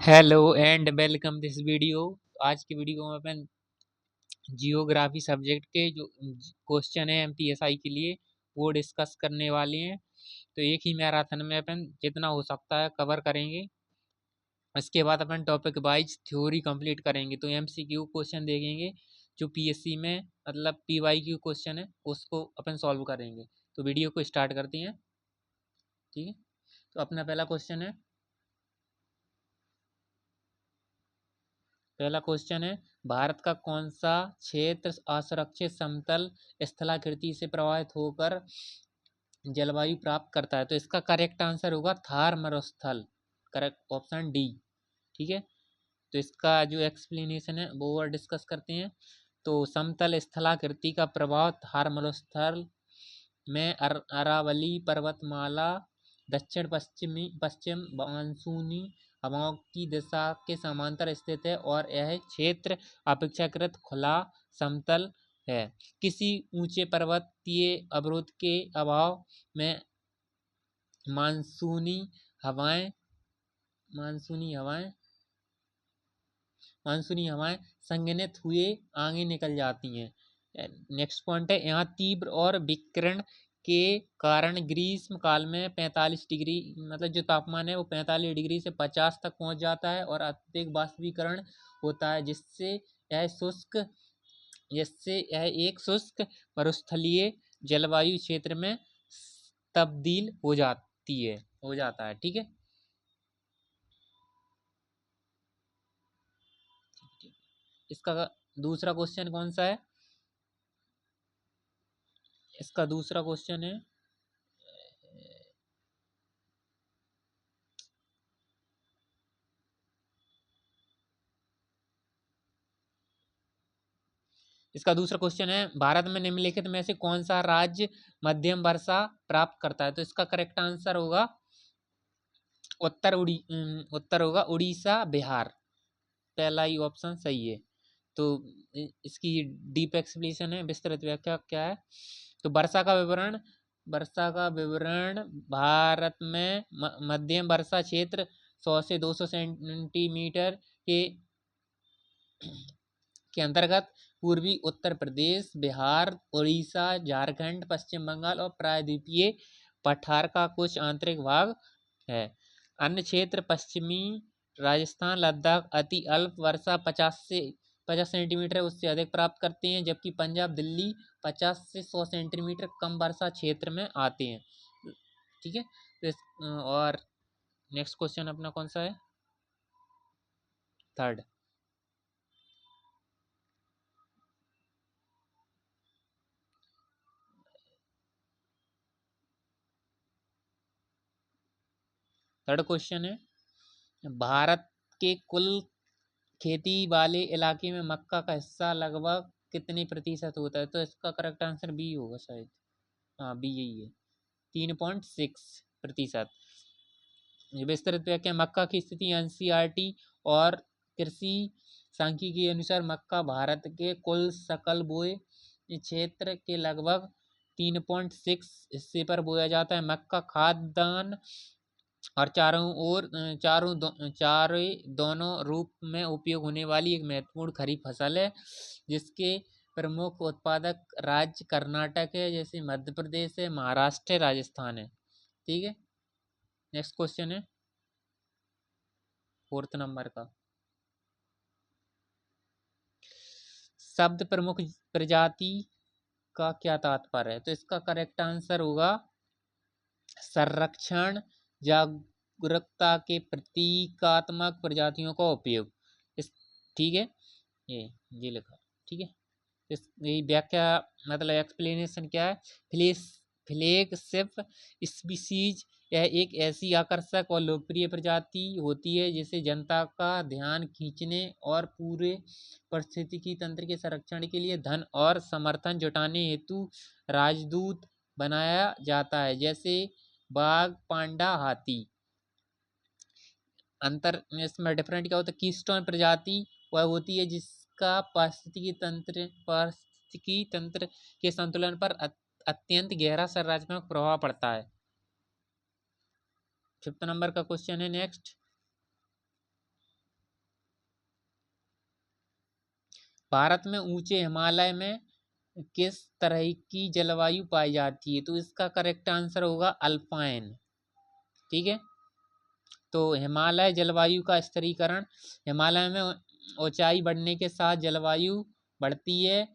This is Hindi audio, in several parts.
Hello and welcome this video. आज की वीडियो में अपन जियोग्राफी सब्जेक्ट के जो क्वेश्चन है एमपीएसआई के लिए वो डिस्कस करने वाले हैं। तो एक ही मैराथन में अपन जितना हो सकता है कवर करेंगे। इसके बाद अपन टॉपिक वाइज थ्योरी कंप्लीट करेंगे। तो एमसीक्यू क्वेश्चन देखेंगे जो पीएससी में मतलब पीवाईक्यू क्वेश्चन है उसको अपन सॉल्व करेंगे। तो वीडियो को स्टार्ट करते हैं। ठीक है, तो अपना पहला क्वेश्चन है भारत का कौन सा क्षेत्र असुरक्षित समतल स्थलाकृति से प्रभावित होकर जलवायु प्राप्त करता है। तो इसका करेक्ट आंसर होगा थार मरुस्थल, करेक्ट ऑप्शन डी। ठीक है, तो इसका जो एक्सप्लेनेशन है वो और डिस्कस करते हैं। तो समतल स्थलाकृति का प्रभाव थार मरुस्थल में अरावली पर्वतमाला दक्षिण पश्चिम मानसूनी हवाओं की दिशा के समांतर स्थित है और यह क्षेत्र अपेक्षाकृत खुला समतल है। किसी ऊंचे पर्वतीय अवरोध के अभाव में मानसूनी हवाएं संघनित हुए आगे निकल जाती हैं। नेक्स्ट पॉइंट है, यहाँ तीव्र और विकिरण के कारण ग्रीष्म काल में 45 डिग्री मतलब जो तापमान है वो 45 डिग्री से 50 तक पहुंच जाता है और अत्यधिक वाष्पीकरण होता है जिससे यह एक शुष्क मरुस्थलीय जलवायु क्षेत्र में तब्दील हो जाता है। ठीक है, इसका दूसरा क्वेश्चन कौन सा है? इसका दूसरा क्वेश्चन है भारत में निम्नलिखित में से कौन सा राज्य मध्यम वर्षा प्राप्त करता है। तो इसका करेक्ट आंसर होगा उत्तर होगा उड़ीसा बिहार। पहला ही ऑप्शन सही है। तो इसकी डीप एक्सप्लेनेशन है, विस्तृत व्याख्या क्या है। तो वर्षा का विवरण भारत में मध्यम वर्षा क्षेत्र 100 से 200 सेंटीमीटर के अंतर्गत पूर्वी उत्तर प्रदेश, बिहार, उड़ीसा, झारखंड, पश्चिम बंगाल और प्रायद्वीपीय पठार का कुछ आंतरिक भाग है। अन्य क्षेत्र पश्चिमी राजस्थान, लद्दाख अति अल्प वर्षा 50 सेंटीमीटर उससे अधिक प्राप्त करते हैं, जबकि पंजाब, दिल्ली 50 से 100 सेंटीमीटर कम वर्षा क्षेत्र में आते हैं। ठीक है, तो और नेक्स्ट क्वेश्चन अपना कौन सा है? थर्ड क्वेश्चन है, भारत के कुल खेती वाले इलाके में मक्का का हिस्सा लगभग कितने प्रतिशत होता है। तो इसका करेक्ट आंसर बी होगा शायद। हाँ, बी यही है, 3.6%। विस्तृत व्याख्या, मक्का की स्थिति एनसीईआरटी और कृषि सांख्यिकी के अनुसार मक्का भारत के कुल सकल बोए क्षेत्र के लगभग 3.6 हिस्से पर बोया जाता है। मक्का खाद्यान्न और चारों दोनों रूप में उपयोग होने वाली एक महत्वपूर्ण खरीफ फसल है, जिसके प्रमुख उत्पादक राज्य कर्नाटक है, जैसे मध्य प्रदेश है, महाराष्ट्र है, राजस्थान है। ठीक है, नेक्स्ट क्वेश्चन है 4th नंबर का। शब्द प्रमुख प्रजाति का क्या तात्पर्य है। तो इसका करेक्ट आंसर होगा संरक्षण, जागरूकता के प्रतीकात्मक प्रजातियों का उपयोग। ठीक है, ये लिखा। ठीक है, यही व्याख्या मतलब एक्सप्लेनेशन क्या है। फ्लैगशिप स्पीसीज, यह एक ऐसी आकर्षक और लोकप्रिय प्रजाति होती है जिसे जनता का ध्यान खींचने और पूरे पारिस्थितिकी तंत्र के संरक्षण के लिए धन और समर्थन जुटाने हेतु राजदूत बनाया जाता है, जैसे बाघ, पांडा, हाथी। अंतर इसमें डिफरेंट क्या होता है, कीस्टोन प्रजाति वह होती है जिसका पारिस्थितिकी तंत्र के संतुलन पर अत्यंत गहरा संरचनात्मक प्रभाव पड़ता है। 5th नंबर का क्वेश्चन है नेक्स्ट। भारत में ऊंचे हिमालय में किस तरह की जलवायु पाई जाती है? तो इसका करेक्ट आंसर होगा अल्पाइन। ठीक है, तो हिमालय जलवायु का स्तरीकरण, हिमालय में ऊंचाई बढ़ने के साथ जलवायु बढ़ती है।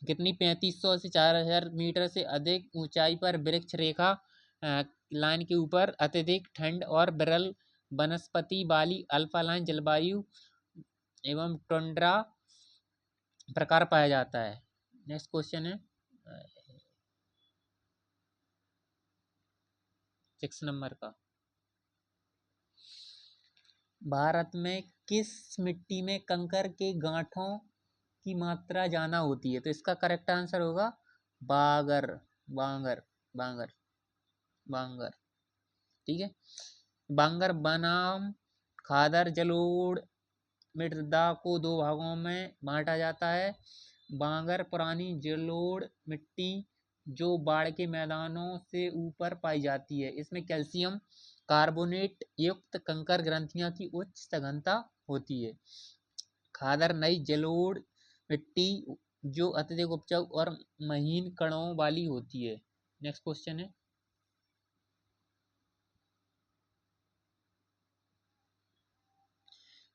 कितनी? 3500 से 4000 मीटर से अधिक ऊंचाई पर वृक्ष रेखा लाइन के ऊपर अत्यधिक ठंड और विरल वनस्पति वाली अल्पाइन जलवायु एवं टुंड्रा प्रकार पाया जाता है। नेक्स्ट क्वेश्चन है 6 नंबर का। भारत में किस मिट्टी में कंकर के गांठों की मात्रा ज्यादा होती है? तो इसका करेक्ट आंसर होगा बांगर बांगर बांगर बांगर। ठीक है, बांगर बनाम खादर जलोढ़ मृदा को दो भागों में बांटा जाता है। बांगर पुरानी जलोढ़ मिट्टी जो बाढ़ के मैदानों से ऊपर पाई जाती है। इसमें कैल्शियम कार्बोनेट युक्त कंकर ग्रंथियां की उच्च सघनता होती है। खादर नई जलोढ़ मिट्टी जो अत्यधिक उपजाऊ और महीन कणों वाली होती है। नेक्स्ट क्वेश्चन है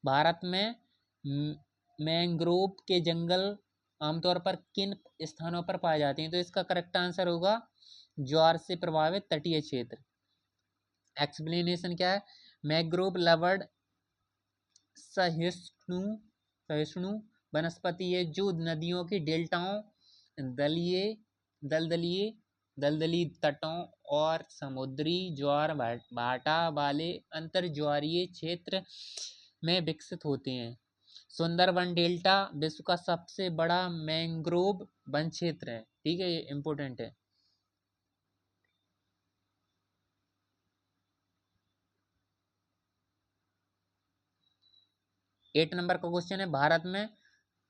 भारत में मैंग्रोव के जंगल आमतौर पर किन स्थानों पर पाए जाते हैं? तो इसका करेक्ट आंसर होगा ज्वार से प्रभावित तटीय क्षेत्र। एक्सप्लेनेशन क्या है? मैंग्रोव लवर्ड सहिष्णु वनस्पति है जो नदियों के डेल्टाओं, दलदली तटों और समुद्री ज्वार भाटा वाले अंतर ज्वारीय क्षेत्र में विकसित होते हैं। सुंदरबन डेल्टा विश्व का सबसे बड़ा मैंग्रोव वन क्षेत्र है। ठीक है, ये इंपॉर्टेंट है। एट नंबर का क्वेश्चन है भारत में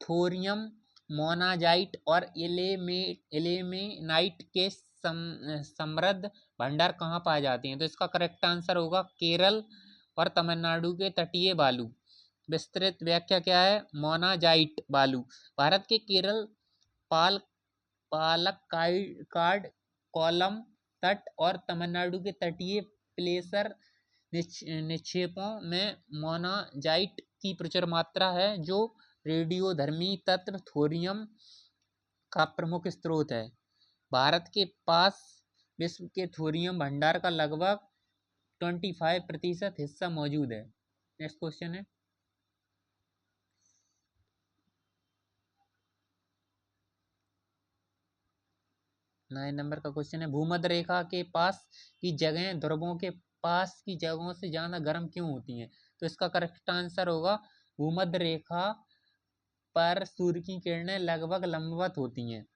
थोरियम मोनाजाइट और एलेमेनाइट के समृद्ध भंडार कहाँ पाए जाते हैं? तो इसका करेक्ट आंसर होगा केरल और तमिलनाडु के तटीय बालू। विस्तृत व्याख्या क्या है? मोनाजाइट बालू भारत के केरल पालक्काड कोल्लम तट और तमिलनाडु के तटीय प्लेसर निक्षेपों में मोनाजाइट की प्रचुर मात्रा है जो रेडियोधर्मी तत्व थोरियम का प्रमुख स्रोत है। भारत के पास विश्व के थोरियम भंडार का लगभग 25% हिस्सा मौजूद है। नेक्स्ट क्वेश्चन है 9 नंबर का क्वेश्चन है भूमध्य रेखा के पास की जगह ध्रुवों के पास की जगहों से ज्यादा गर्म क्यों होती हैं? तो इसका करेक्ट आंसर होगा भूमध्य रेखा पर सूर्य की किरणें लगभग लंबवत होती हैं।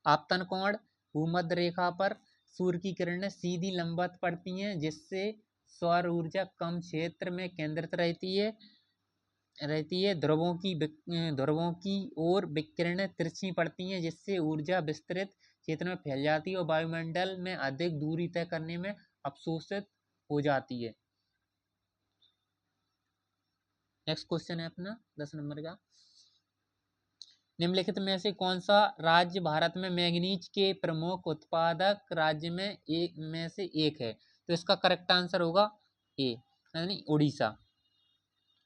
आपतन कोण भूमध्य रेखा पर सूर्य की किरणें सीधी लंबवत पड़ती हैं जिससे सौर ऊर्जा कम क्षेत्र में केंद्रित रहती है। ध्रुवों की ओर विकिरणें तिरछी पड़ती हैं जिससे ऊर्जा विस्तृत क्षेत्र में फैल जाती है और वायुमंडल में अधिक दूरी तय करने में अवशोषित हो जाती है। नेक्स्ट क्वेश्चन है अपना 10 नंबर का। निम्नलिखित में से कौन सा राज्य भारत में मैंगनीज के प्रमुख उत्पादक राज्य में से एक है? तो इसका करेक्ट आंसर होगा ए यानी उड़ीसा।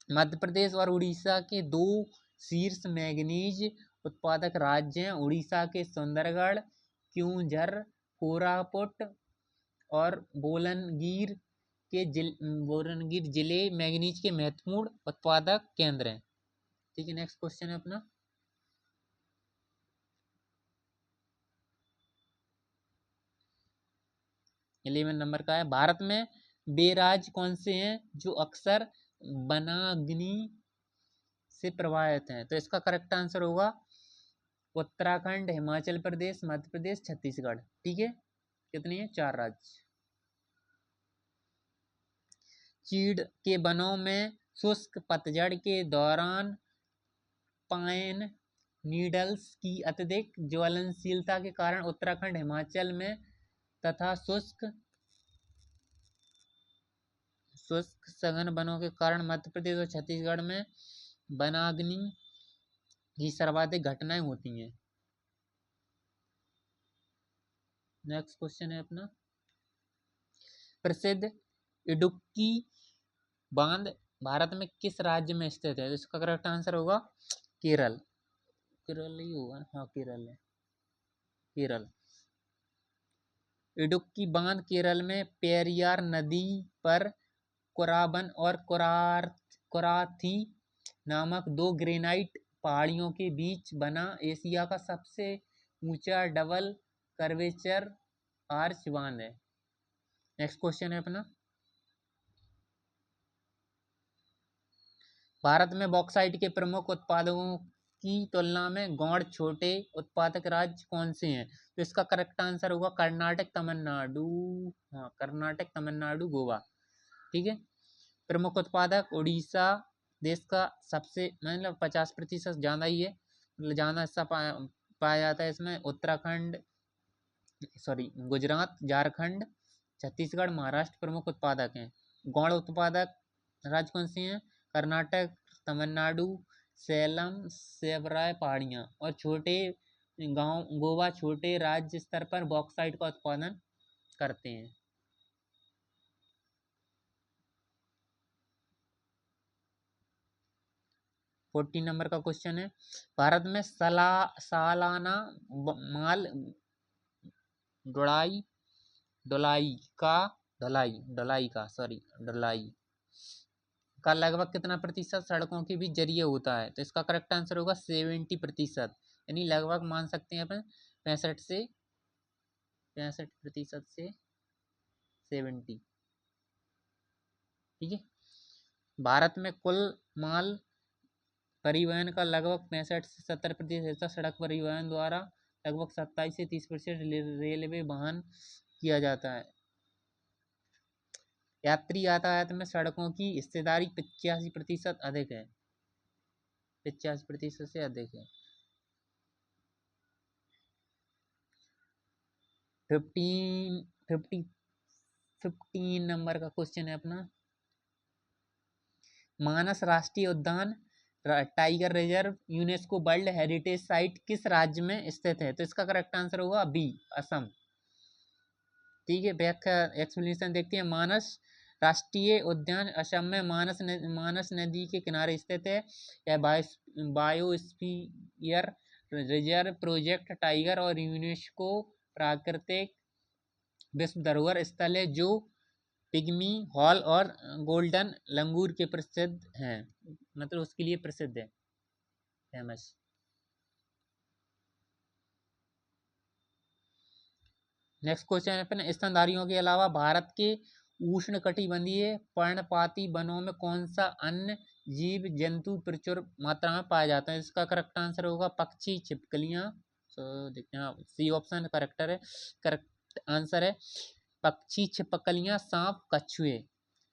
मध्य प्रदेश और उड़ीसा के दो शीर्ष मैंगनीज उत्पादक राज्य हैं। उड़ीसा के सुंदरगढ़, क्योंझर, कोरापुट और बोरनगीर जिले मैंगनीज के महत्वपूर्ण उत्पादक केंद्र हैं। ठीक है, नेक्स्ट क्वेश्चन है अपना 11 नंबर का है भारत में वे राज्य कौन से हैं जो अक्सर वनाग्नि से प्रभावित हैं? तो इसका करेक्ट आंसर होगा उत्तराखंड, हिमाचल प्रदेश, मध्य प्रदेश, छत्तीसगढ़। ठीक है, कितनी है? 4 राज्य। चीड़ के वनों में शुष्क पतझड़ के दौरान पाइन नीडल्स की अत्यधिक ज्वलनशीलता के कारण उत्तराखंड, हिमाचल में तथा शुष्क सघन वनों के कारण मध्य प्रदेश और छत्तीसगढ़ में वनाग्नि की सर्वाधिक घटनाएं होती हैं। नेक्स्ट क्वेश्चन है अपना, प्रसिद्ध इडुक्की बांध भारत में किस राज्य में स्थित है? तो इसका करेक्ट आंसर होगा केरल। केरल ही होगा, हाँ केरल है, केरल। इडुक्की बांध केरल में पेरियार नदी पर कोराबन और कोराथी नामक दो ग्रेनाइट पहाड़ियों के बीच बना एशिया का सबसे ऊंचा डबल कर्वेचर आर्च बांध है। नेक्स्ट क्वेश्चन है अपना, भारत में बॉक्साइट के प्रमुख उत्पादकों की तुलना में गौड़ छोटे उत्पादक राज्य कौन से हैं? तो इसका करेक्ट आंसर होगा कर्नाटक, तमिलनाडु, हाँ कर्नाटक, तमिलनाडु, गोवा। ठीक है। प्रमुख उत्पादक उड़ीसा देश का सबसे, मतलब 50% ज़्यादा ही है, मतलब ज़्यादा हिस्सा पाया जाता है इसमें। उत्तराखंड, सॉरी गुजरात, झारखंड, छत्तीसगढ़, महाराष्ट्र प्रमुख उत्पादक हैं। गौड़ उत्पादक राज्य कौन से हैं? कर्नाटक, तमिलनाडु, सेलम, सेवराय पहाड़ियाँ, और छोटे गांव गोवा छोटे राज्य स्तर पर बॉक्साइट का उत्पादन करते हैं। फोर्टीन नंबर का क्वेश्चन है, भारत में सालाना माल ढुलाई का लगभग कितना प्रतिशत सड़कों के भी जरिए होता है? तो इसका करेक्ट आंसर होगा 70%, यानी लगभग मान सकते हैं अपन 65% से 70। ठीक है। भारत में कुल माल परिवहन का लगभग 65 से 70% हिस्सा सड़क परिवहन द्वारा, लगभग 27 से 30% रेलवे वाहन किया जाता है। यात्री यातायात में सड़कों की हिस्सेदारी 85% अधिक है, 85% से अधिक है। 15 नंबर का क्वेश्चन है अपना, मानस राष्ट्रीय उद्यान tiger reserve UNESCO world heritage site किस राज्य में स्थित है? तो इसका करेक्ट आंसर होगा बी, असम। ठीक है। व्याख्या एक्सप्लेनेशन देखते हैं। मानस राष्ट्रीय उद्यान असम में मानस नदी के किनारे स्थित है। यह बायोस्फीयर रिजर्व प्रोजेक्ट टाइगर और यूनेस्को प्राकृतिक विश्व धरोहर स्थल है, जो पिग्मी हॉल और गोल्डन लंगूर के प्रसिद्ध हैं, मतलब उसके लिए प्रसिद्ध है, फेमस। नेक्स्ट क्वेश्चन है अपने, स्तनधारियों के अलावा भारत के उष्णकटिबंधीय पर्णपाती वनों में कौन सा अन्य जीव जंतु प्रचुर मात्रा में पाया जाता है? इसका करेक्ट आंसर होगा पक्षी, छिपकलियां। देखते हैं, सी ऑप्शन करेक्ट आंसर है पक्षी, छिपकलियां, सांप, कछुए।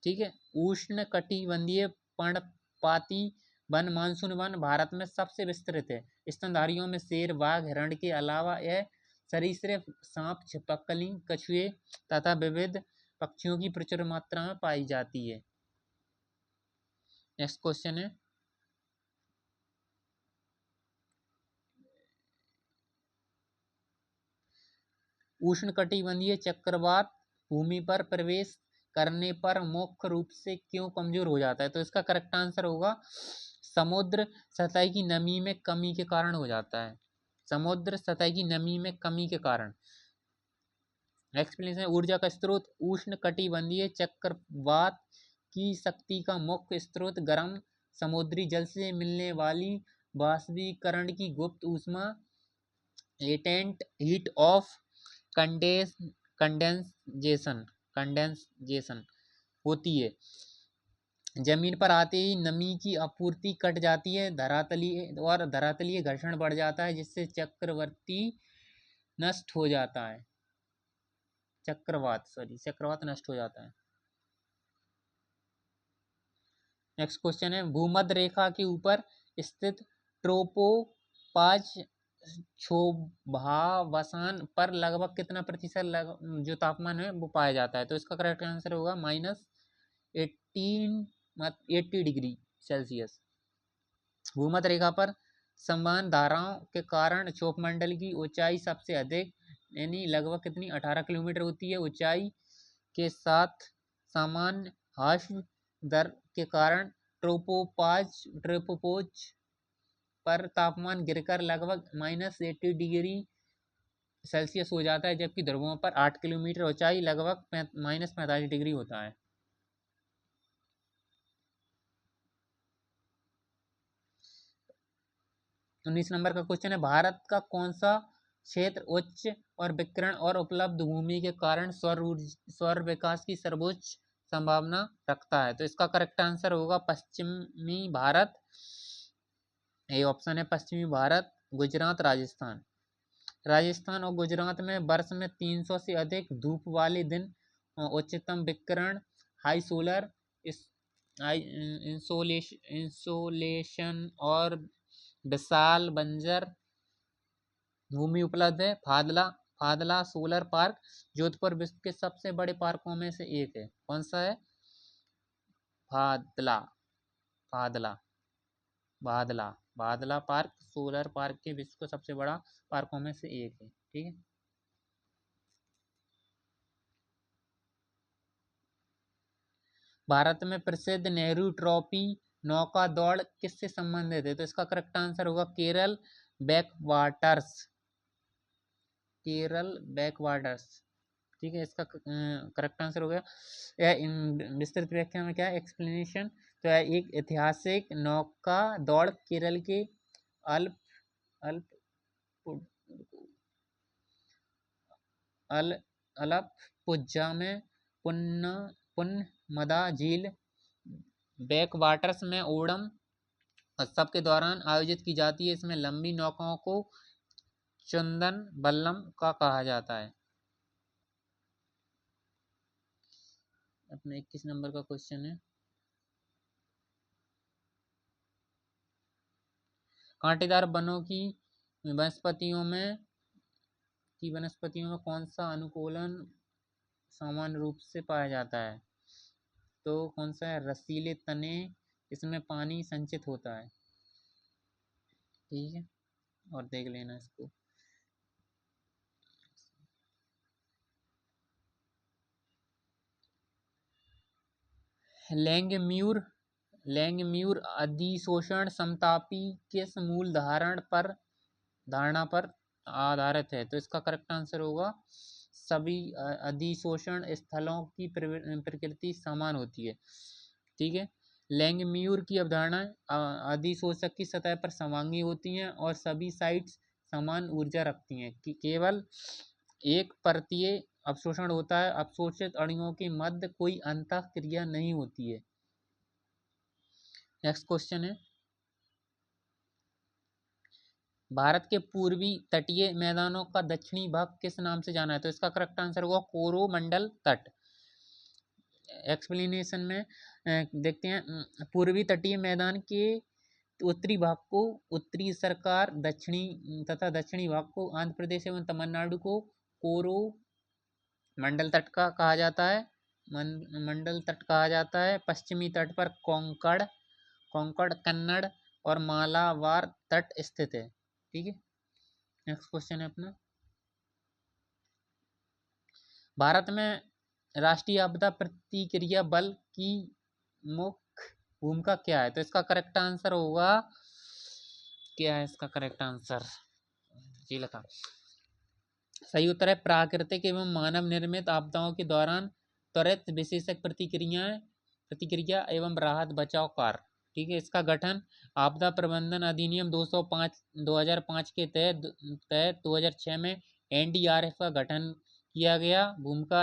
ठीक है। उष्ण कटिबंधीय पर्णपाती वन मानसून वन भारत में सबसे विस्तृत है। स्तनधारियों में शेर, बाघ, हिरण के अलावा यह सरीसृप, सांप, छिपकली, कछुए तथा विविध पक्षियों की प्रचुर मात्रा में पाई जाती है। नेक्स्ट क्वेश्चन है, उष्णकटिबंधीय चक्रवात भूमि पर प्रवेश करने पर मुख्य रूप से क्यों कमजोर हो जाता है? तो इसका करेक्ट आंसर होगा समुद्र सतह की नमी में कमी के कारण हो जाता है, समुद्र सतह की नमी में कमी के कारण। एक्सप्लेनेशन, ऊर्जा का स्रोत, उष्ण कटिबंधीय चक्रवात की शक्ति का मुख्य स्रोत गर्म समुद्री जल से मिलने वाली वाष्पीकरण की गुप्त ऊष्मा, लेटेंट हीट ऑफ कंडेंसेशन होती है। जमीन पर आते ही नमी की आपूर्ति कट जाती है, धरातलीय घर्षण बढ़ जाता है, जिससे चक्रवात नष्ट हो जाता है। चक्रवात नष्ट हो जाता है। नेक्स्ट क्वेश्चन है, भूमध्य रेखा के ऊपर स्थित ट्रोपोपाज शोभावसान पर लगभग कितना प्रतिशत जो तापमान है वो पाया जाता है? तो इसका करेक्ट आंसर होगा -80 डिग्री सेल्सियस। भूमध्य रेखा पर समान धाराओं के कारण क्षोभमंडल की ऊंचाई सबसे अधिक यानी लगभग कितनी 18 किलोमीटर होती है ऊंचाई के साथ सामान्य हाश्व दर के कारण ट्रोपोपॉज पर तापमान गिरकर लगभग -80 डिग्री सेल्सियस हो जाता है, जबकि ध्रुवों पर 8 किलोमीटर ऊंचाई लगभग -45 डिग्री होता है। उन्नीस नंबर का क्वेश्चन है, भारत का कौन सा क्षेत्र उच्च और विकिरण और उपलब्ध भूमि के कारण सौर विकास की सर्वोच्च संभावना रखता है? तो इसका करेक्ट आंसर होगा पश्चिमी भारत। ये ऑप्शन है पश्चिमी भारत, गुजरात, राजस्थान। राजस्थान और गुजरात में वर्ष में 300 से अधिक धूप वाले दिन, उच्चतम विकिरण, हाई सोलर इंसोलेशन और विशाल बंजर भूमि उपलब्ध है। फादला सोलर पार्क जोधपुर विश्व के सबसे बड़े पार्कों में से एक है। कौन सा है? फादला फादला बादला बादला पार्क सोलर पार्क के विश्व का सबसे बड़ा पार्कों में से एक है। ठीक है। भारत में प्रसिद्ध नेहरू ट्रॉफी नौका दौड़ किससे संबंधित है? तो इसका करेक्ट आंसर होगा केरल बैकवाटर्स। केरल बैकवाटर्स। ठीक है, इसका करेक्ट आंसर हो गया। यह विस्तृत व्याख्या में क्या है? एक्सप्लेनेशन। तो एक ऐतिहासिक नौका दौड़ केरल के अल्प अलपुझा में पुन्नमदा झील बैकवाटर्स में ओणम उत्सव के दौरान आयोजित की जाती है। इसमें लंबी नौकाओं को चंदन बल्लम का कहा जाता है। अपने 21 नंबर का क्वेश्चन है, कांटेदार वनों की वनस्पतियों में कौन सा अनुकूलन सामान्य रूप से पाया जाता है? तो कौन सा है? रसीले तने, इसमें पानी संचित होता है। ठीक है, और देख लेना इसको। लैंगम्यूर अधिशोषण समतापी किस मूल धारणा पर आधारित है? तो इसका करेक्ट आंसर होगा सभी अधिशोषण स्थलों की प्रकृति समान होती है। ठीक है, लैंगम्यूर की अवधारणा अधिशोषक की सतह पर समांगी होती हैं और सभी साइट्स समान ऊर्जा रखती हैं कि केवल एक परतीय अवशोषण होता है। अवशोषित अणुओं के मध्य कोई अंतःक्रिया नहीं होती है। नेक्स्ट क्वेश्चन है, भारत के पूर्वी तटीय मैदानों का दक्षिणी भाग किस नाम से जाना है? तो इसका करेक्ट आंसर होगा कोरोमंडल तट। एक्सप्लेनेशन में देखते हैं, पूर्वी तटीय मैदान के उत्तरी भाग को उत्तरी सरकार, दक्षिणी भाग को आंध्र प्रदेश एवं तमिलनाडु को कोरोमंडल तट का कहा जाता है। मंडल तट कहा जाता है। पश्चिमी तट पर कोंकण, कन्नड़ और मालाबार तट स्थित है। ठीक है, नेक्स्ट क्वेश्चन है अपना, भारत में राष्ट्रीय आपदा प्रतिक्रिया बल की मुख्य भूमिका क्या है? तो इसका करेक्ट आंसर होगा, क्या है इसका करेक्ट आंसर? जी लिखा, सही उत्तर है प्राकृतिक एवं मानव निर्मित आपदाओं के दौरान त्वरित विशेषक प्रतिक्रिया एवं राहत बचाव कार्य। ठीक है, इसका गठन आपदा प्रबंधन अधिनियम 205 2005 के तहत 2006 में एनडीआरएफ का गठन किया गया। भूमिका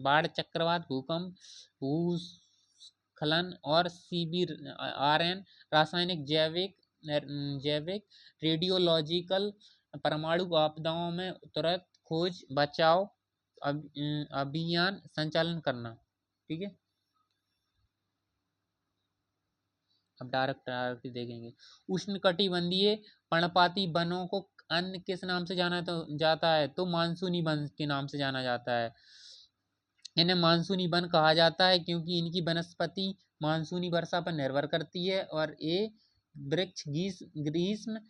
बाढ़, चक्रवात, भूकंप, भूस्खलन और CBRN, रासायनिक, जैविक, रेडियोलॉजिकल, परमाणु आपदाओं में तुरंत खोज बचाव अभियान संचालन करना। ठीक है, अब डायरेक्ट देखेंगे। उष्णकटिबंधीय पर्णपाती वनों को अन्य किस नाम से जाना जाता है? तो मानसूनी वन के नाम से जाना जाता है। इन्हें मानसूनी वन कहा जाता है क्योंकि इनकी वनस्पति मानसूनी वर्षा पर निर्भर करती है और ये वृक्ष ग्रीष्म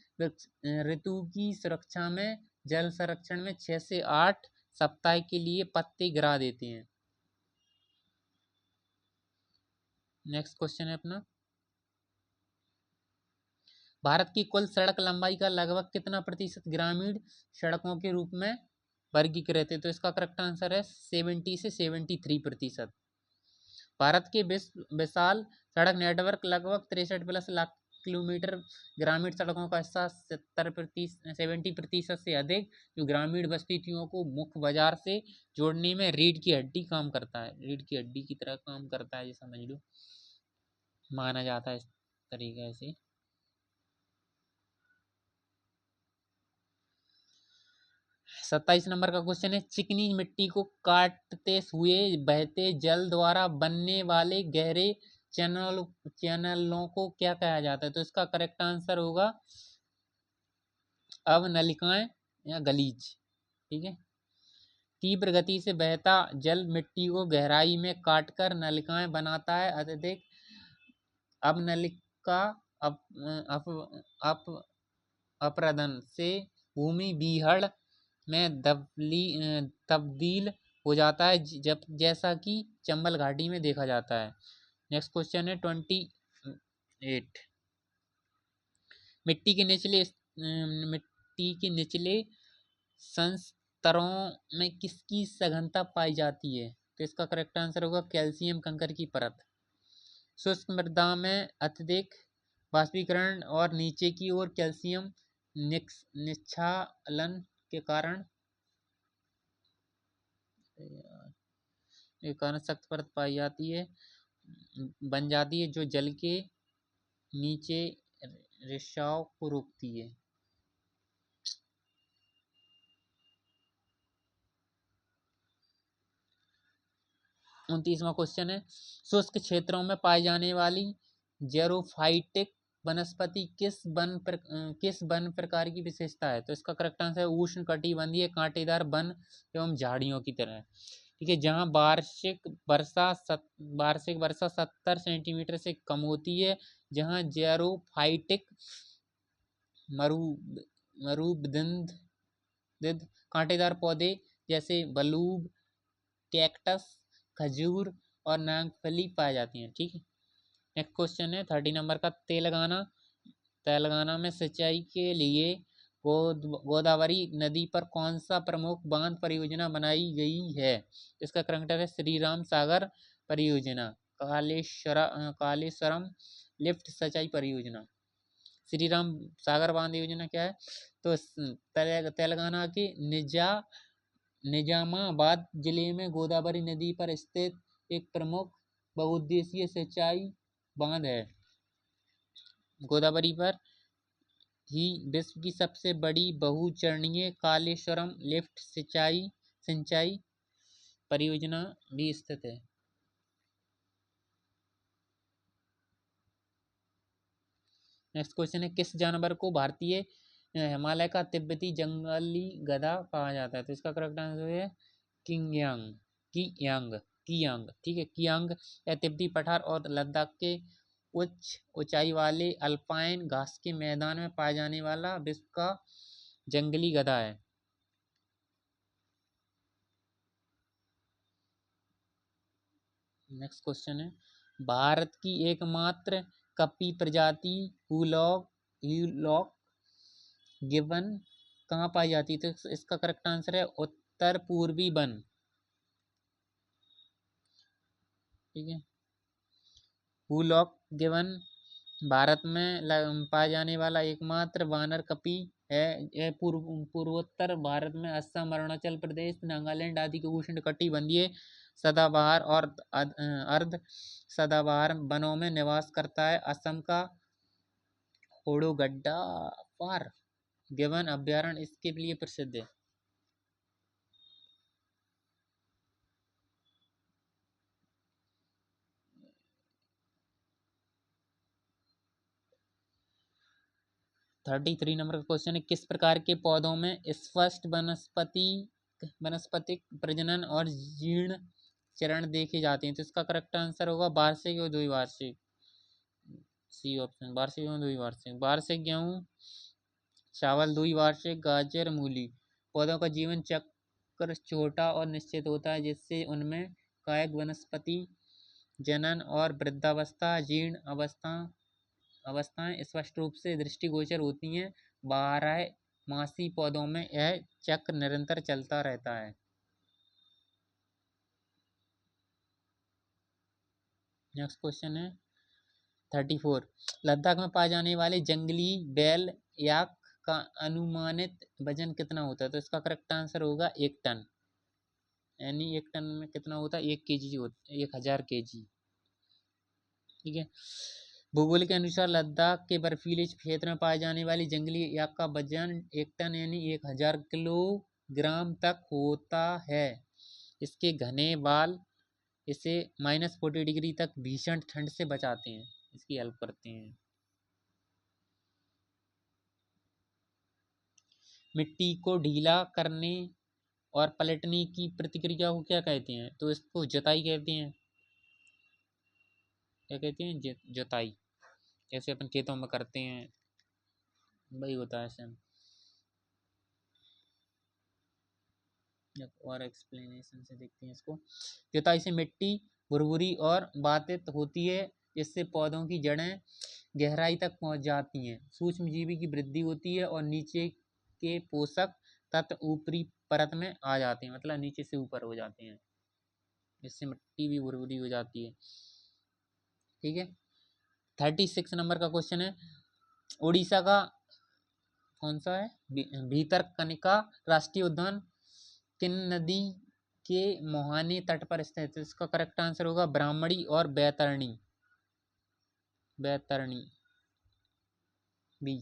ऋतु की सुरक्षा में जल संरक्षण में 6 से 8 सप्ताह के लिए पत्ते गिरा देते हैं। नेक्स्ट क्वेश्चन है अपना, भारत की कुल सड़क लंबाई का लगभग कितना प्रतिशत ग्रामीण सड़कों के रूप में वर्गीकृत है? तो इसका करेक्ट आंसर है 70 से 73%। भारत के विशाल सड़क नेटवर्क लगभग 63 लाख किलोमीटर ग्रामीण सड़कों का हिस्सा 70% से अधिक जो ग्रामीण बस्तियों को मुख्य बाजार से जोड़ने में रीढ़ की हड्डी काम करता है, रीढ़ की हड्डी की तरह काम करता है, ये समझ लो, माना जाता है इस तरीके से। 27 नंबर का क्वेश्चन है, चिकनी मिट्टी को काटते हुए बहते जल द्वारा बनने वाले गहरे चैनलों को क्या कहा जाता है? तो इसका करेक्ट आंसर होगा अवनलिकाएं या गलीच। ठीक है, तीव्र गति से बहता जल मिट्टी को गहराई में काटकर नलिकाएं बनाता है। अत्यधिक अवनलिका अपरदन से भूमि बीहड़ में तब्दील हो जाता है, जब जैसा कि चंबल घाटी में देखा जाता है। नेक्स्ट क्वेश्चन है 28, मिट्टी के निचले संस्तरों में किसकी सघनता पाई जाती है? तो इसका करेक्ट आंसर होगा कैल्शियम कंकर की परत। शुष्क मृदा में अत्यधिक वाष्पीकरण और नीचे की ओर कैल्शियम निक्षालन के कारण सख्त परत पाई जाती है, बन जाती है, जो जल के नीचे रिसाव को रोकती है। 29वां क्वेश्चन है, शुष्क क्षेत्रों में पाई जाने वाली जेरोफाइटिक वनस्पति किस वन प्रकार की विशेषता है? तो इसका करेक्ट आंसर है उष्ण कटिबंधीय कांटेदार वन एवं झाड़ियों की तरह। ठीक है, जहाँ वार्षिक वर्षा 70 सेंटीमीटर से कम होती है, जहाँ जेरोफाइटिक मरूबदंड कांटेदार पौधे जैसे बलूब, कैक्टस, खजूर और नागफली पाई जाती हैं। ठीक है, नेक्स्ट क्वेश्चन है 30 नंबर का, तेलंगाना में सिंचाई के लिए गोदावरी नदी पर कौन सा प्रमुख बांध परियोजना बनाई गई है? इसका करेक्ट है श्री राम सागर परियोजना, कालेश्वरम लिफ्ट सिंचाई परियोजना। श्री राम सागर बांध योजना क्या है? तो तेलंगाना के निजामाबाद जिले में गोदावरी नदी पर स्थित एक प्रमुख बहुउद्देशीय सिंचाई बांध है। गोदावरी पर ही विश्व की सबसे बड़ी बहुचरणीय कालेश्वरम लिफ्ट सिंचाई परियोजना भी स्थित है। नेक्स्ट क्वेश्चन है, किस जानवर को भारतीय हिमालय का तिब्बती जंगली गधा कहा जाता है? तो इसका करेक्ट आंसर है कियांग। ठीक है, कियांग या तिब्बती पठार और लद्दाख के उच्च ऊंचाई वाले अल्पाइन घास के मैदान में पाया जाने वाला विश्व का जंगली गधा है। नेक्स्ट क्वेश्चन है, भारत की एकमात्र कपी प्रजाति ह्यूलॉक गिवन कहाँ पाई जाती है? तो इसका करेक्ट आंसर है उत्तर पूर्वी वन। ठीक है, ह्यूलॉक गिवन भारत में पाए जाने वाला एकमात्र वानर कपी है। यह पूर्वोत्तर भारत में असम, अरुणाचल प्रदेश, नागालैंड आदि के उष्णकटिबंधीय सदाबहार और अर्ध सदाबहार वनों में निवास करता है। असम का होडोगड्डा पार गिवन अभ्यारण्य इसके लिए प्रसिद्ध है। (33) नंबर का क्वेश्चन है, किस प्रकार के पौधों में स्पष्ट वनस्पतिक प्रजनन और जीर्ण चरण देखे जाते हैं? तो इसका करेक्ट आंसर होगा वार्षिक और द्विवार्षिक। C option. वार्षिक गेहूँ द्विवार्षिक। वार्षिक गेहूँ चावल, द्विवार्षिक गाजर मूली। पौधों का जीवन चक्र छोटा और निश्चित होता है, जिससे उनमें कायिक वनस्पति जनन और वृद्धावस्था जीर्ण अवस्थाएं स्पष्ट रूप से दृष्टिगोचर होती हैं। बारहमासी पौधों में यह चक्र निरंतर चलता रहता है। नेक्स्ट क्वेश्चन है 34। लद्दाख में पाए जाने वाले जंगली बेल याक का अनुमानित वजन कितना होता है? तो इसका करेक्ट आंसर होगा 1 टन। यानी 1 टन में कितना होता है? 1 kg होता है, 1000 kg। ठीक है। भूगोल के अनुसार लद्दाख के बर्फीले क्षेत्र में पाए जाने वाली जंगली याक का वजन 1 टन यानी 1000 किलोग्राम तक होता है। इसके घने बाल इसे -40 डिग्री तक भीषण ठंड से बचाते हैं, इसकी हेल्प करते हैं। मिट्टी को ढीला करने और पलटने की प्रतिक्रिया को क्या कहते हैं? तो इसको जुताई कहते हैं। क्या कहते हैं? जुताई। जैसे अपन खेतों में करते हैं, वही होता है सेम। और एक्सप्लेनेशन से देखते हैं इसको। जुताई से मिट्टी भुरभुरी और बातित होती है, जिससे पौधों की जड़ें गहराई तक पहुंच जाती हैं। सूक्ष्म जीवी की वृद्धि होती है और नीचे के पोषक तत्व ऊपरी परत में आ जाते हैं, मतलब नीचे से ऊपर हो जाते हैं, जिससे मिट्टी भी भुरभुरी हो जाती है। ठीक है। 36 नंबर का क्वेश्चन है। उड़ीसा का कौन सा है? भीतरकनिका राष्ट्रीय उद्यान किन नदी के मुहाने तट पर स्थित है? इसका करेक्ट आंसर होगा ब्राह्मणी और बैतरणी। बैतरणी बी।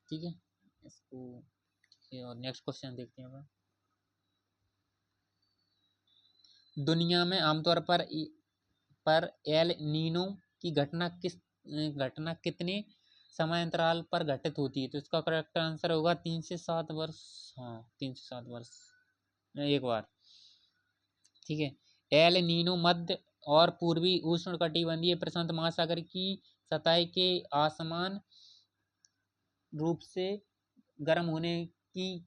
ठीक है इसको। और नेक्स्ट क्वेश्चन देखते हैं अपन। दुनिया में आमतौर पर एल नीनो की घटना कितने समय अंतराल पर घटित होती है? तो इसका करेक्ट आंसर होगा 3 से 7 वर्ष। हाँ 3 से 7 वर्ष में एक बार। ठीक है। एल नीनो मध्य और पूर्वी उष्णकटिबंधीय प्रशांत महासागर की सतह के असमान रूप से गर्म होने की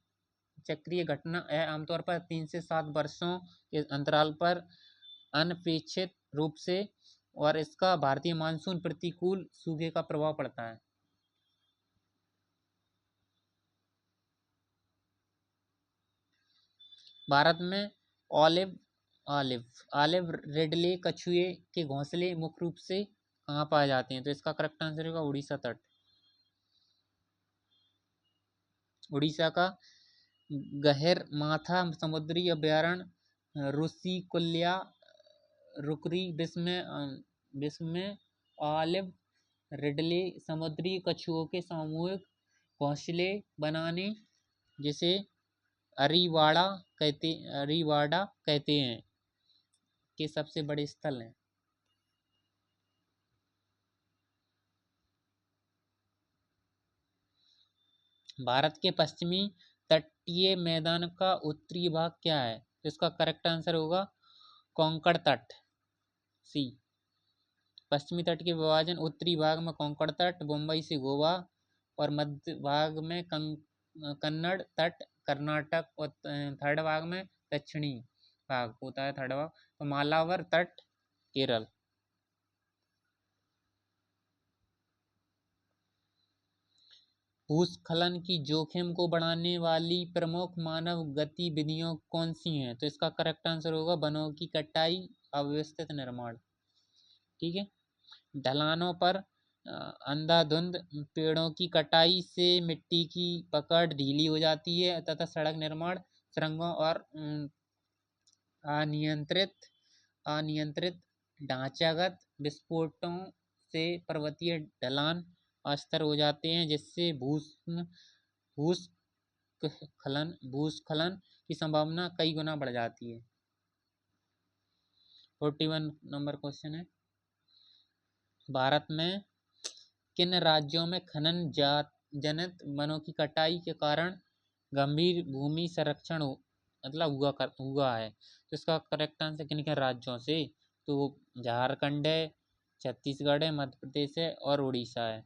चक्रीय घटना है। आमतौर पर 3 से 7 वर्षों के अंतराल पर अनपेक्षित रूप से, और इसका भारतीय मानसून प्रतिकूल सूखे का प्रभाव पड़ता है। भारत में ऑलिव ऑलिव ऑलिव रिडले कछुए के घोंसले मुख्य रूप से कहाँ पाए जाते हैं? तो इसका करेक्ट आंसर होगा उड़ीसा तट। उड़ीसा का गहरमाथा समुद्री अभयारण्य रुषिकुल्या रुकरी विश्व में ऑलिव रिडले समुद्री कछुओं के सामूहिक घोंसले बनाने, जिसे अरीवाड़ा कहते हैं, के सबसे बड़े स्थल हैं। भारत के पश्चिमी तटीय मैदान का उत्तरी भाग क्या है? तो इसका करेक्ट आंसर होगा कोंकण तट सी। पश्चिमी तट के विभाजन उत्तरी भाग में कोंकण तट मुंबई से गोवा, और मध्य भाग में कन्नड़ तट कर्नाटक, और थर्ड भाग में दक्षिणी भाग होता है थर्ड भाग, तो मालावर तट केरल। भूस्खलन की जोखिम को बढ़ाने वाली प्रमुख मानव गतिविधियों कौन सी हैं? तो इसका करेक्ट आंसर होगा वनों की कटाई, अव्यवस्थित निर्माण। ठीक है। ढलानों पर अंधाधुंध पेड़ों की कटाई से मिट्टी की पकड़ ढीली हो जाती है, तथा सड़क निर्माण, सुरंगों और अनियंत्रित ढांचागत विस्फोटों से पर्वतीय ढलान अस्तर हो जाते हैं, जिससे भूस्खलन की संभावना कई गुना बढ़ जाती है। 41 नंबर क्वेश्चन है। भारत में किन राज्यों में खनन जनित वनों की कटाई के कारण गंभीर भूमि संरक्षण हुआ है? तो इसका करेक्ट आंसर किन किन राज्यों से? तो झारखंड है, छत्तीसगढ़ है, मध्य प्रदेश है और उड़ीसा है।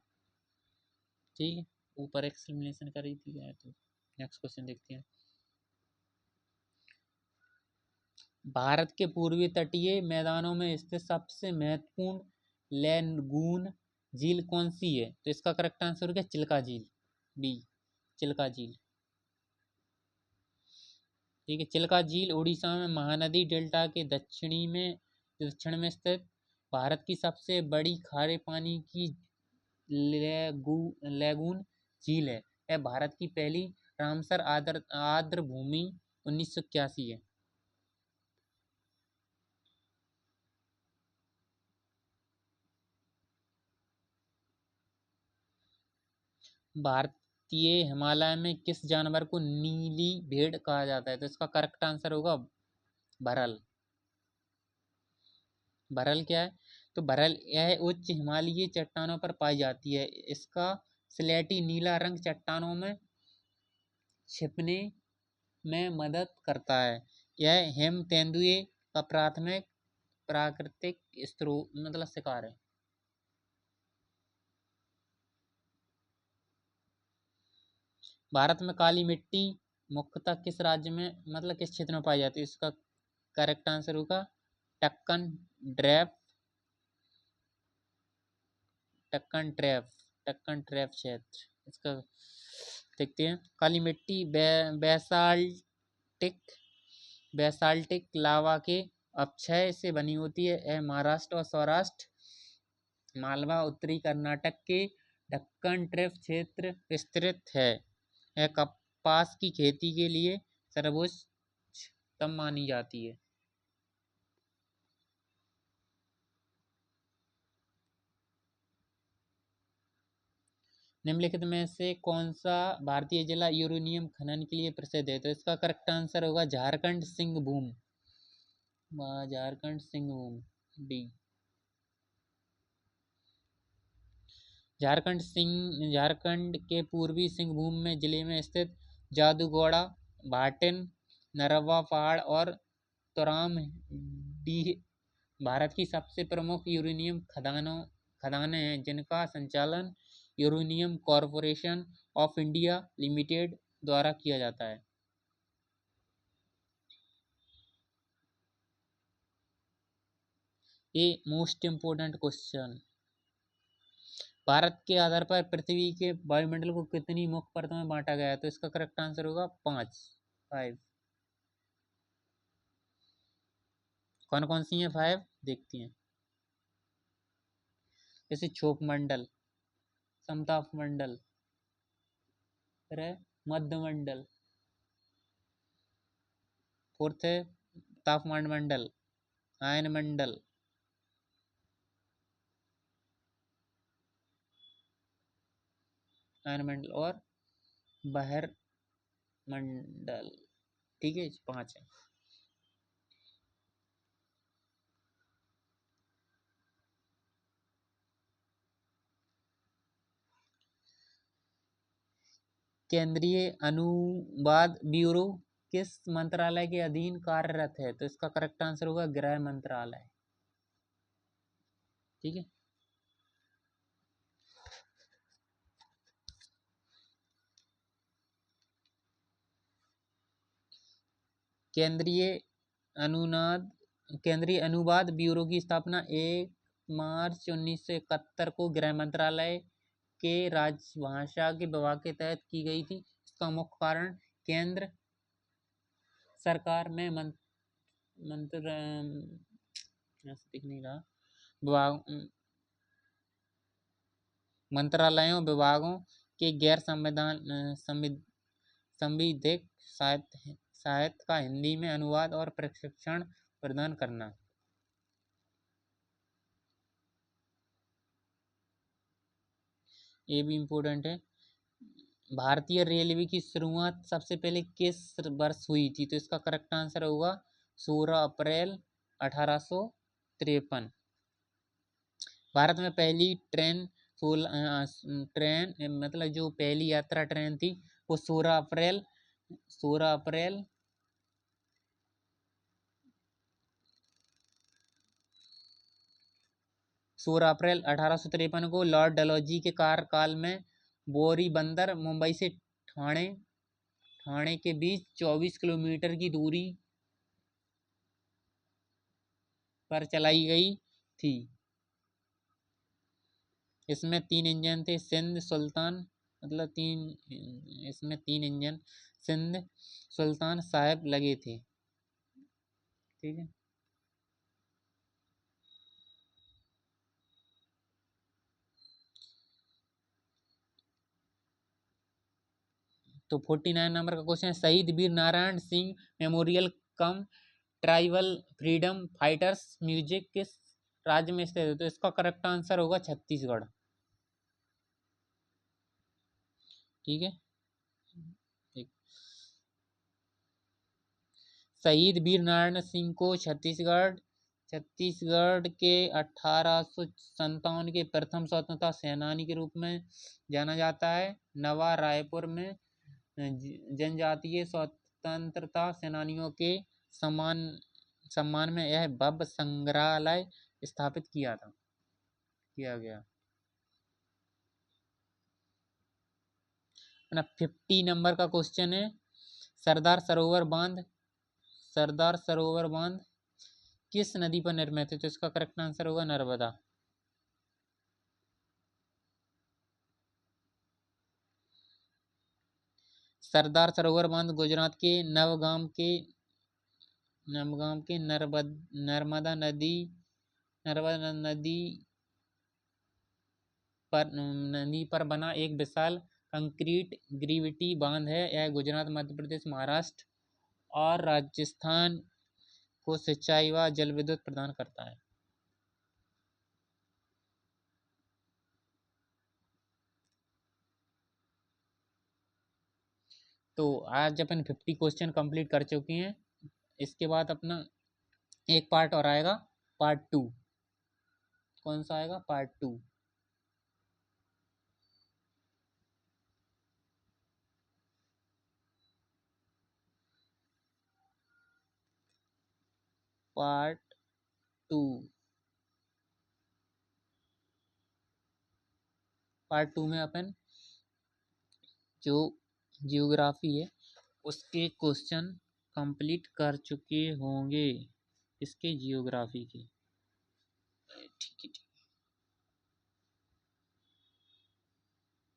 ठीक है, ऊपर एक्सप्लेनेशन करी थी है। तो नेक्स्ट क्वेश्चन देखते हैं। भारत के पूर्वी तटीय मैदानों में स्थित सबसे महत्वपूर्ण लैगून झील कौन सी है? तो इसका करेक्ट आंसर हो गया चिल्का झील, बी, चिल्का झील। ठीक है, चिल्का झील उड़ीसा में महानदी डेल्टा के दक्षिण में स्थित भारत की सबसे बड़ी खारे पानी की लैगून झील है। यह भारत की पहली रामसर आर्द्र भूमि 1981 है। भारतीय हिमालय में किस जानवर को नीली भेड़ कहा जाता है? तो इसका करेक्ट आंसर होगा भरल। भरल क्या है? तो भरल यह उच्च हिमालयी चट्टानों पर पाई जाती है। इसका स्लेटी नीला रंग चट्टानों में छिपने में मदद करता है। यह हिम तेंदुए का प्राथमिक प्राकृतिक स्रोत मतलब शिकार है। भारत में काली मिट्टी मुख्यतः किस राज्य में मतलब किस क्षेत्र में पाई जाती है? इसका करेक्ट आंसर होगा टक्कन ड्रैफ, टक्कन ट्रैप क्षेत्र। इसका देखते हैं। काली मिट्टी बेसाल्टिक लावा के अपक्षय से बनी होती है। यह महाराष्ट्र और सौराष्ट्र, मालवा, उत्तरी कर्नाटक के दक्कन ट्रैप क्षेत्र विस्तृत है। यह कपास की खेती के लिए सर्वोत्तम मानी जाती है। निम्नलिखित में से कौन सा भारतीय जिला यूरेनियम खनन के लिए प्रसिद्ध है? तो इसका करेक्ट आंसर होगा झारखंड सिंहभूम, झारखंड सिंहभूम, डी। झारखंड के पूर्वी सिंहभूम में जिले में स्थित जादूगोड़ा, भाटिन, नरवा पहाड़ और तोराम डी भारत की सबसे प्रमुख यूरेनियम खदानें हैं, जिनका संचालन uranium corporation of India limited द्वारा किया जाता है। ये मोस्ट इम्पोर्टेंट क्वेश्चन। भारत के आधार पर पृथ्वी के वायुमंडल को कितनी मुख्य परतों में बांटा गया है? तो इसका करेक्ट आंसर होगा 5। कौन कौन सी हैं 5? देखती हैं। जैसे क्षोभ मंडल, समताप मंडल, मध्य मंडल, फोर्थ है तापमान मंडल, आयन मंडल, और बहर मंडल। ठीक है, 5 है। केंद्रीय अनुवाद ब्यूरो किस मंत्रालय के अधीन कार्यरत है? तो इसका करेक्ट आंसर होगा गृह मंत्रालय। ठीक है, केंद्रीय अनुवाद ब्यूरो की स्थापना 1 मार्च 1971 को गृह मंत्रालय के राजभाषा के विभाग के तहत की गई थी। इसका मुख्य कारण केंद्र सरकार में मंत्रालयों विभागों के गैर संविधिक साहित्य का हिंदी में अनुवाद और प्रशिक्षण प्रदान करना। ये भी इम्पोर्टेंट है। भारतीय रेलवे की शुरुआत सबसे पहले किस वर्ष हुई थी? तो इसका करेक्ट आंसर होगा 16 अप्रैल 1853। भारत में पहली ट्रेन मतलब जो पहली यात्रा ट्रेन थी वो 16 अप्रैल 16 16 अप्रैल 1853 को लॉर्ड डलहौजी के कार्यकाल में बोरीबंदर मुंबई से ठाणे के बीच 24 किलोमीटर की दूरी पर चलाई गई थी। इसमें 3 इंजन थे। सिंध सुल्तान मतलब इसमें 3 इंजन सिंध सुल्तान साहब लगे थे। ठीक है। तो 49 नंबर का क्वेश्चन है, शहीद वीर नारायण सिंह मेमोरियल कम ट्राइबल फ्रीडम फाइटर्स म्यूजिक किस राज्य में स्थित है? तो इसका करेक्ट आंसर होगा छत्तीसगढ़। ठीक है। शहीद वीर नारायण सिंह को छत्तीसगढ़ के 1857 के प्रथम स्वतंत्रता सेनानी के रूप में जाना जाता है। नवा रायपुर में जनजातीय स्वतंत्रता सेनानियों के सम्मान में यह भव्य संग्रहालय स्थापित किया गया। 50 नंबर का क्वेश्चन है, सरदार सरोवर बांध किस नदी पर निर्मित है? तो इसका करेक्ट आंसर होगा नर्मदा। सरदार सरोवर बांध गुजरात के नवगाम के नर्मदा नदी पर बना एक विशाल कंक्रीट ग्रेविटी बांध है। यह गुजरात, मध्य प्रदेश, महाराष्ट्र और राजस्थान को सिंचाई व जल विद्युत प्रदान करता है। तो आज अपन 50 क्वेश्चन कंप्लीट कर चुके हैं। इसके बाद अपना एक पार्ट और आएगा, पार्ट 2। कौन सा आएगा? पार्ट 2। पार्ट 2 में अपन जो जियोग्राफी है उसके क्वेश्चन कंप्लीट कर चुके होंगे, इसके जियोग्राफी के। ठीक है।